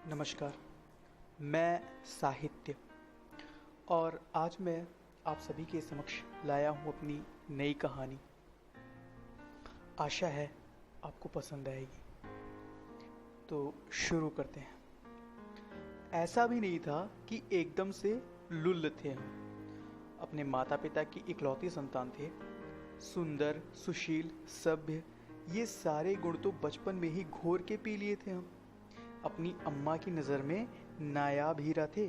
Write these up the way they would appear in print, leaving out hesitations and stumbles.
नमस्कार। मैं साहित्य और आज मैं आप सभी के समक्ष लाया हूँ अपनी नई कहानी। आशा है आपको पसंद आएगी। तो शुरू करते हैं। ऐसा भी नहीं था कि एकदम से लुल्ल थे हम। अपने माता पिता की इकलौती संतान थे। सुंदर, सुशील, सभ्य, ये सारे गुण तो बचपन में ही घोर के पी लिए थे हम। अपनी अम्मा की नज़र में नायाब हीरा थे।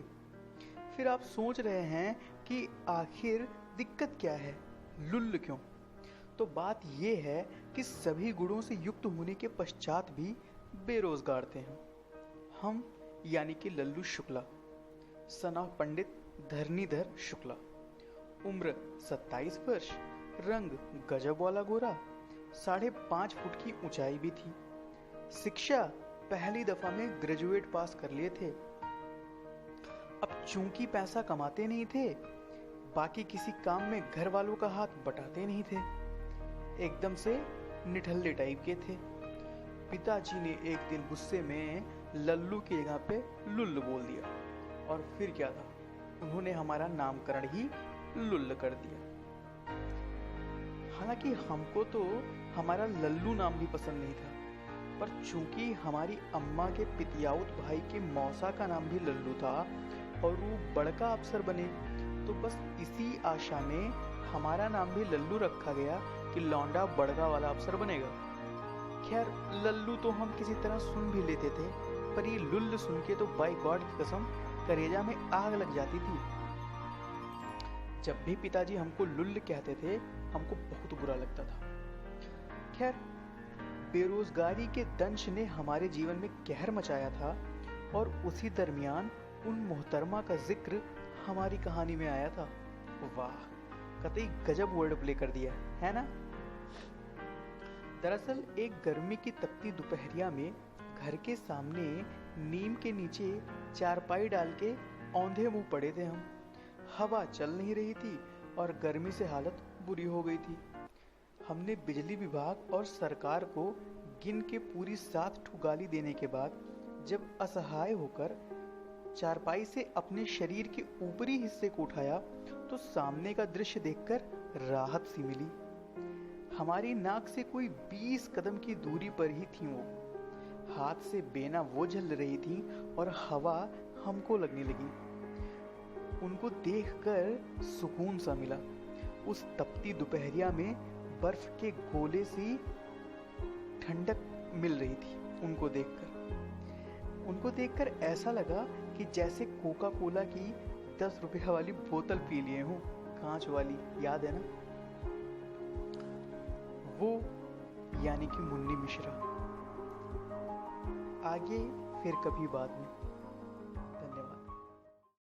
फिर आप सोच रहे हैं कि आखिर दिक्कत क्या है, लुल्ल क्यों? तो बात यह है कि सभी गुणों से युक्त होने के पश्चात भी बेरोजगार थे हम यानी कि लल्लू शुक्ला, सना पंडित धरणीधर शुक्ला। उम्र 27 वर्ष, रंग गजब वाला गोरा, 5.5 फुट की ऊंचाई भी थी। शिक्षा पहली दफा में ग्रेजुएट पास कर लिए थे। अब चूंकि पैसा कमाते नहीं थे, बाकी किसी काम में घर वालों का हाथ बटाते नहीं थे, एकदम से निठल्ले टाइप के थे। पिताजी ने एक दिन गुस्से में लल्लू की जगह पे लुल्ल बोल दिया और फिर क्या था, उन्होंने हमारा नामकरण ही लुल्ल कर दिया। हालांकि हमको तो हमारा लल्लू नाम भी पसंद नहीं था, पर चूंकि हमारी अम्मा के पितियाउत भाई के मौसा का नाम भी लल्लू था और वो बड़का अफसर बने, तो बस इसी आशा में हमारा नाम भी लल्लू रखा गया कि लौंडा बड़का वाला अफसर बनेगा। खैर, लल्लू तो हम किसी तरह सुन भी लेते थे, पर ये लुल्ल सुन के तो बाय गॉड की कसम करेजा में आग लग जाती थी। जब भी पिताजी हमको लुल्ल कहते थे, हमको बहुत बुरा लगता था। खैर, बेरोजगारी के दंश ने हमारे जीवन में कहर मचाया था और उसी दरमियान उन मोहतरमा का जिक्र हमारी कहानी में आया था। वाह, कतई गजब वर्ड प्ले कर दिया है ना। दरअसल एक गर्मी की तपती दोपहरिया में घर के सामने नीम के नीचे चारपाई डाल के औंधे मुंह पड़े थे हम। हवा चल नहीं रही थी और गर्मी से हालत बुरी हो गई थी। हमने बिजली विभाग और सरकार को गिन के पूरी 7 ठू गाली देने के बाद जब असहाय होकर चारपाई से अपने शरीर के ऊपरी हिस्से को उठाया, तो सामने का दृश्य देखकर राहत सी मिली। हमारी नाक से कोई 20 कदम की दूरी पर ही थी वो। हाथ से बेना वो झल रही थी और हवा हमको लगने लगी। उनको देखकर सुकून सा मिला। उस तपती दोपहरिया में बर्फ के गोले सी ठंडक मिल रही थी। उनको देखकर ऐसा लगा कि जैसे कोका कोला की 10 रुपए वाली बोतल पी लिए हूँ, कांच वाली, याद है ना? वो यानी कि मुन्नी मिश्रा। आगे फिर कभी बाद में।